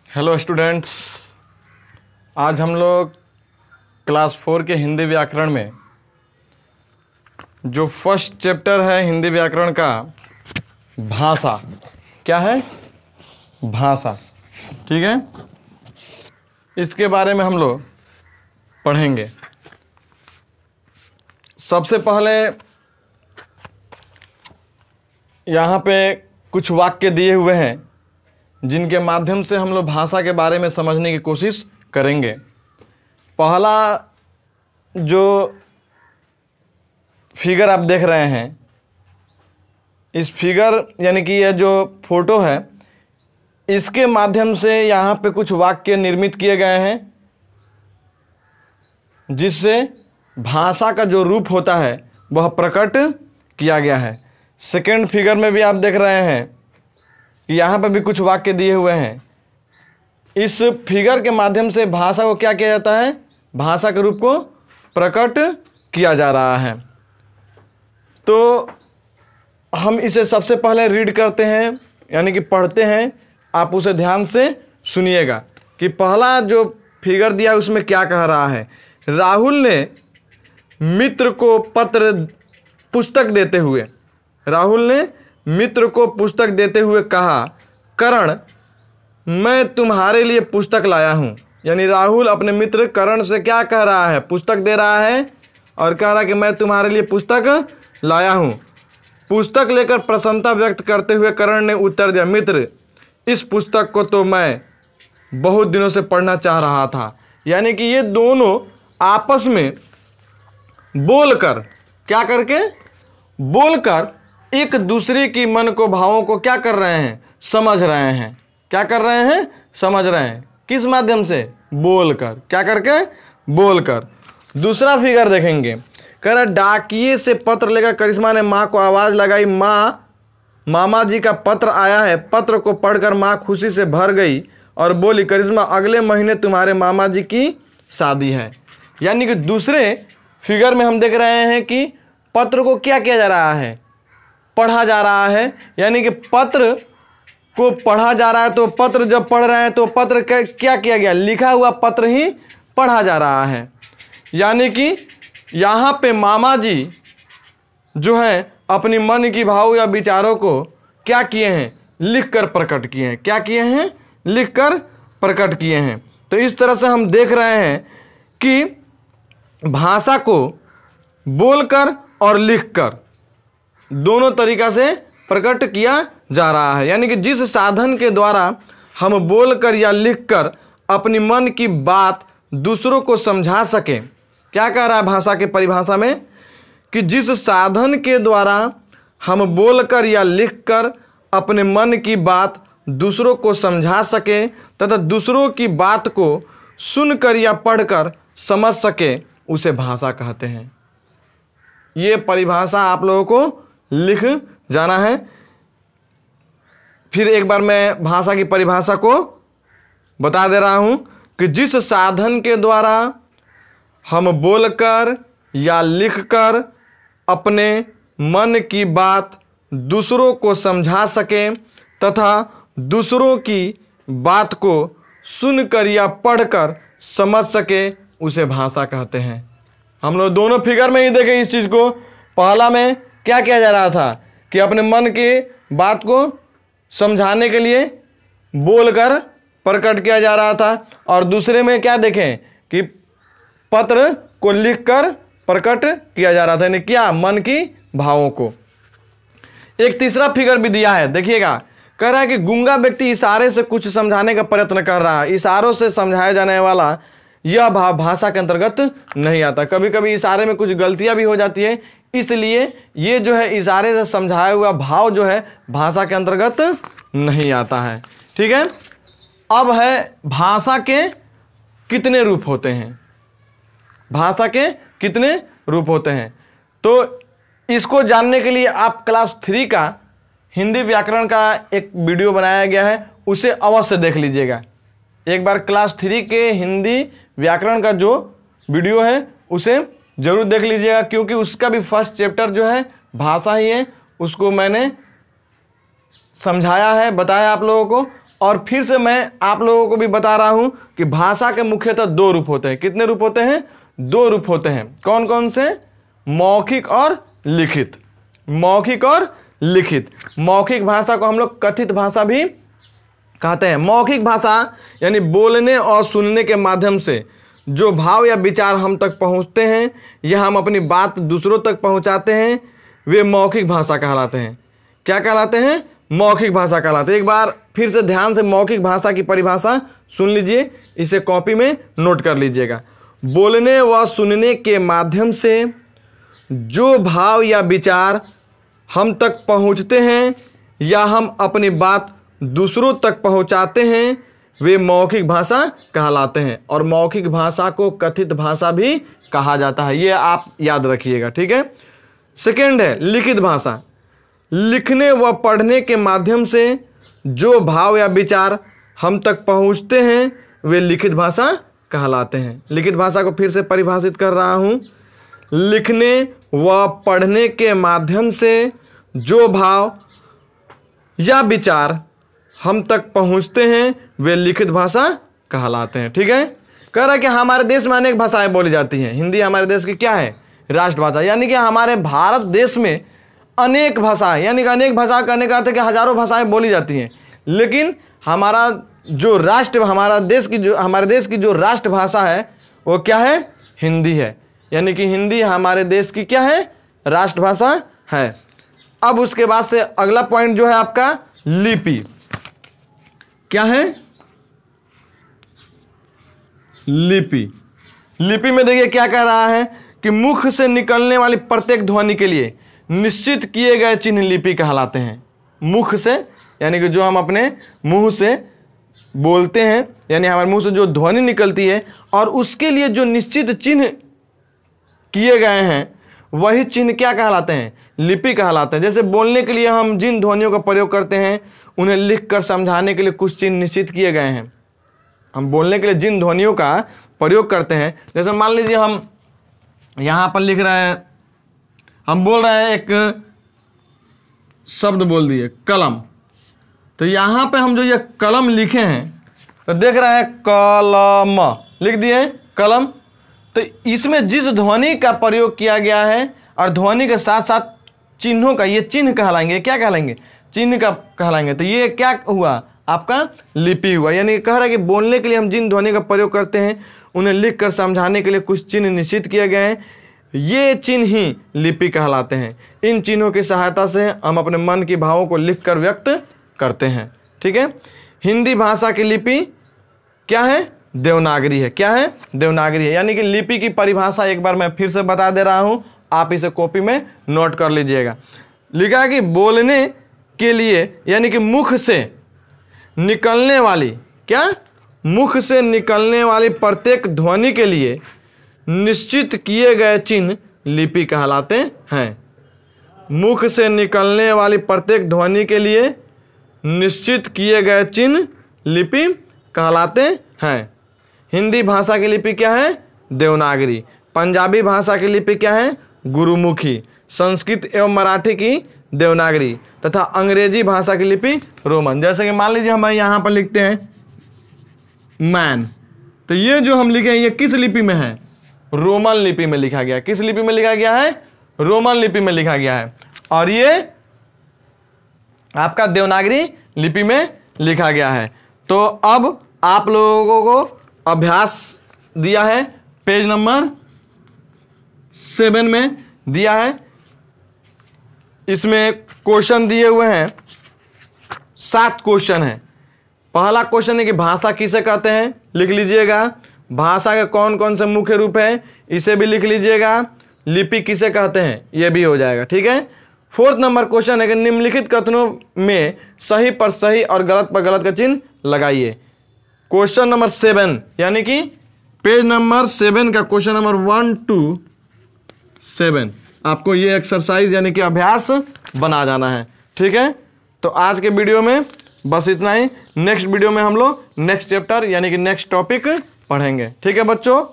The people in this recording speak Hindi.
हेलो स्टूडेंट्स, आज हम लोग क्लास 4 के हिंदी व्याकरण में जो फर्स्ट चैप्टर है हिंदी व्याकरण का, भाषा। क्या है? भाषा। ठीक है, इसके बारे में हम लोग पढ़ेंगे। सबसे पहले यहाँ पे कुछ वाक्य दिए हुए हैं जिनके माध्यम से हम लोग भाषा के बारे में समझने की कोशिश करेंगे। पहला जो फिगर आप देख रहे हैं, इस फिगर यानी कि यह जो फोटो है, इसके माध्यम से यहाँ पे कुछ वाक्य निर्मित किए गए हैं जिससे भाषा का जो रूप होता है वह प्रकट किया गया है। सेकंड फिगर में भी आप देख रहे हैं कि यहाँ पर भी कुछ वाक्य दिए हुए हैं। इस फिगर के माध्यम से भाषा को क्या किया जाता है? भाषा के रूप को प्रकट किया जा रहा है। तो हम इसे सबसे पहले रीड करते हैं, यानी कि पढ़ते हैं। आप उसे ध्यान से सुनिएगा कि पहला जो फिगर दिया है उसमें क्या कह रहा है। राहुल ने मित्र को पुस्तक देते हुए कहा, करण, मैं तुम्हारे लिए पुस्तक लाया हूँ। यानी राहुल अपने मित्र करण से क्या कह रहा है? पुस्तक दे रहा है और कह रहा है कि मैं तुम्हारे लिए पुस्तक लाया हूँ। पुस्तक लेकर प्रसन्नता व्यक्त करते हुए करण ने उत्तर दिया, मित्र, इस पुस्तक को तो मैं बहुत दिनों से पढ़ना चाह रहा था। यानी कि ये दोनों आपस में बोलकर, क्या करके? बोलकर एक दूसरे की मन को, भावों को क्या कर रहे हैं? समझ रहे हैं। क्या कर रहे हैं? समझ रहे हैं। किस माध्यम से? बोलकर। क्या करके? बोलकर। दूसरा फिगर देखेंगे। कह रहा, डाकिए से पत्र लेकर करिश्मा ने माँ को आवाज़ लगाई, माँ, मामा जी का पत्र आया है। पत्र को पढ़कर माँ खुशी से भर गई और बोली, करिश्मा, अगले महीने तुम्हारे मामा जी की शादी है। यानी कि दूसरे फिगर में हम देख रहे हैं कि पत्र को क्या किया जा रहा है? पढ़ा जा रहा है। यानी कि पत्र को पढ़ा जा रहा है। तो पत्र जब पढ़ रहे हैं तो पत्र क्या किया गया? लिखा हुआ पत्र ही पढ़ा जा रहा है। यानी कि यहाँ पे मामा जी जो हैं अपनी मन की भाव या विचारों को क्या किए हैं? लिख कर प्रकट किए हैं। क्या किए हैं? लिख कर प्रकट किए हैं। तो इस तरह से हम देख रहे हैं कि भाषा को बोलकर और लिखकर दोनों तरीका से प्रकट किया जा रहा है। यानी कि जिस साधन के द्वारा हम बोलकर या लिखकर अपनी मन की बात दूसरों को समझा सकें। क्या कह रहा है भाषा के परिभाषा में? कि जिस साधन के द्वारा हम बोलकर या लिखकर अपने मन की बात दूसरों को समझा सकें तथा दूसरों की बात को सुनकर या पढ़कर समझ सके, उसे भाषा कहते हैं। ये परिभाषा आप लोगों को लिख जाना है। फिर एक बार मैं भाषा की परिभाषा को बता दे रहा हूं कि जिस साधन के द्वारा हम बोलकर या लिखकर अपने मन की बात दूसरों को समझा सकें तथा दूसरों की बात को सुनकर या पढ़कर समझ सके, उसे भाषा कहते हैं। हम लोग दोनों फिगर में ही देखें इस चीज़ को। पहला में क्या किया जा रहा था कि अपने मन की बात को समझाने के लिए बोलकर प्रकट किया जा रहा था, और दूसरे में क्या देखें कि पत्र को लिखकर प्रकट किया जा रहा था। यानी क्या? मन की भावों को। एक तीसरा फिगर भी दिया है, देखिएगा। कह रहा है कि गूंगा व्यक्ति इशारे से कुछ समझाने का प्रयत्न कर रहा है। इशारों से समझाया जाने वाला यह भाव भाषा के अंतर्गत नहीं आता। कभी कभी इशारे में कुछ गलतियां भी हो जाती है, इसलिए ये जो है इशारे से समझाया हुआ भाव जो है भाषा के अंतर्गत नहीं आता है। ठीक है। अब है भाषा के कितने रूप होते हैं? भाषा के कितने रूप होते हैं? तो इसको जानने के लिए आप क्लास 3 का हिंदी व्याकरण का एक वीडियो बनाया गया है, उसे अवश्य देख लीजिएगा। एक बार क्लास 3 के हिंदी व्याकरण का जो वीडियो है उसे जरूर देख लीजिएगा, क्योंकि उसका भी फर्स्ट चैप्टर जो है भाषा ही है। उसको मैंने समझाया है, बताया आप लोगों को, और फिर से मैं आप लोगों को भी बता रहा हूं कि भाषा के मुख्यतः दो रूप होते हैं। कितने रूप होते हैं? दो रूप होते हैं। कौन कौन से? मौखिक और लिखित। मौखिक और लिखित। मौखिक भाषा को हम लोग कथित भाषा भी कहते हैं। मौखिक भाषा यानी बोलने और सुनने के माध्यम से जो भाव या विचार हम तक पहुंचते हैं या हम अपनी बात दूसरों तक पहुंचाते हैं, वे मौखिक भाषा कहलाते हैं। क्या कहलाते हैं? मौखिक भाषा कहलाते हैं। एक बार फिर से ध्यान से मौखिक भाषा की परिभाषा सुन लीजिए, इसे कॉपी में नोट कर लीजिएगा। बोलने व सुनने के माध्यम से जो भाव या विचार हम तक पहुंचते हैं या हम अपनी बात दूसरों तक पहुंचाते हैं, वे मौखिक भाषा कहलाते हैं। और मौखिक भाषा को कथित भाषा भी कहा जाता है, ये आप याद रखिएगा, ठीक है। सेकेंड है लिखित भाषा। लिखने व पढ़ने के माध्यम से जो भाव या विचार हम तक पहुंचते हैं, वे लिखित भाषा कहलाते हैं। लिखित भाषा को फिर से परिभाषित कर रहा हूं। लिखने व पढ़ने के माध्यम से जो भाव या विचार हम तक पहुंचते हैं, वे लिखित भाषा कहलाते हैं, ठीक है। कह रहा है कि हमारे देश में अनेक भाषाएं बोली जाती हैं। हिंदी हमारे देश की क्या है? राष्ट्रभाषा। यानी कि हमारे भारत देश में अनेक भाषाएं, यानी कि अनेक भाषा कहने का अर्थ है कि हजारों भाषाएं बोली जाती हैं, लेकिन हमारा जो राष्ट्र, हमारे देश की जो राष्ट्रभाषा है वो क्या है? हिंदी है। यानी कि हिंदी हमारे देश की क्या है? राष्ट्रभाषा है। अब उसके बाद से अगला पॉइंट जो है आपका लिपि। क्या है? लिपि। लिपि में देखिए क्या कह रहा है कि मुख से निकलने वाली प्रत्येक ध्वनि के लिए निश्चित किए गए चिन्ह लिपि कहलाते हैं। मुख से यानी कि जो हम अपने मुंह से बोलते हैं, यानी हमारे मुंह से जो ध्वनि निकलती है और उसके लिए जो निश्चित चिन्ह किए गए हैं, वही चिन्ह क्या कहलाते हैं? लिपि कहलाते हैं। जैसे बोलने के लिए हम जिन ध्वनियों का प्रयोग करते हैं, उन्हें लिखकर समझाने के लिए कुछ चिन्ह निश्चित किए गए हैं। हम बोलने के लिए जिन ध्वनियों का प्रयोग करते हैं, जैसे मान लीजिए हम यहाँ पर लिख रहे हैं, हम बोल रहे हैं, एक शब्द बोल दिए कलम, तो यहाँ पे हम जो ये कलम लिखे हैं तो देख रहे हैं कलम लिख दिए कलम। तो इसमें जिस ध्वनि का प्रयोग किया गया है और ध्वनि के साथ साथ चिन्हों का, ये चिन्ह कहलाएंगे। क्या कहलाएंगे? चिन्ह का कहलाएंगे। तो ये क्या हुआ? आपका लिपि हुआ। यानी कह रहा है कि बोलने के लिए हम जिन ध्वनि का प्रयोग करते हैं, उन्हें लिख कर समझाने के लिए कुछ चिन्ह निश्चित किए गए हैं, ये चिन्ह ही लिपि कहलाते हैं। इन चिन्हों की सहायता से हम अपने मन की भावों को लिख कर व्यक्त करते हैं, ठीक है। हिंदी भाषा की लिपि क्या है? देवनागरी है। क्या है? देवनागरी है। यानी कि लिपि की परिभाषा एक बार मैं फिर से बता दे रहा हूं, आप इसे कॉपी में नोट कर लीजिएगा। लिखा है कि बोलने के लिए यानी कि मुख से निकलने वाली, क्या? मुख से निकलने वाली प्रत्येक ध्वनि के लिए निश्चित किए गए चिन्ह लिपि कहलाते हैं। मुख से निकलने वाली प्रत्येक ध्वनि के लिए निश्चित किए गए चिन्ह लिपि कहलाते हैं। हिंदी भाषा की लिपि क्या है? देवनागरी। पंजाबी भाषा की लिपि क्या है? गुरुमुखी। संस्कृत एवं मराठी की देवनागरी तथा अंग्रेजी भाषा की लिपि रोमन। जैसे कि मान लीजिए हम यहाँ पर लिखते हैं मैन, तो ये जो हम लिखे हैं ये किस लिपि में है? रोमन लिपि में लिखा गया। किस लिपि में लिखा गया है? रोमन लिपि में लिखा गया है। और ये आपका देवनागरी लिपि में लिखा गया है। तो अब आप लोगों को अभ्यास दिया है, पेज नंबर 7 में दिया है। इसमें क्वेश्चन दिए हुए हैं, 7 क्वेश्चन है। पहला क्वेश्चन है कि भाषा किसे कहते हैं, लिख लीजिएगा। भाषा के कौन कौन से मुख्य रूप हैं, इसे भी लिख लीजिएगा। लिपि किसे कहते हैं, यह भी हो जाएगा, ठीक है। 4th नंबर क्वेश्चन है कि निम्नलिखित कथनों में सही पर सही और गलत पर गलत का चिन्ह लगाइए। क्वेश्चन नंबर 7 यानी कि पेज नंबर 7 का क्वेश्चन नंबर 1 to 7 आपको ये एक्सरसाइज यानी कि अभ्यास बना जाना है, ठीक है। तो आज के वीडियो में बस इतना ही। नेक्स्ट वीडियो में हम लोग नेक्स्ट चैप्टर यानी कि नेक्स्ट टॉपिक पढ़ेंगे, ठीक है बच्चों।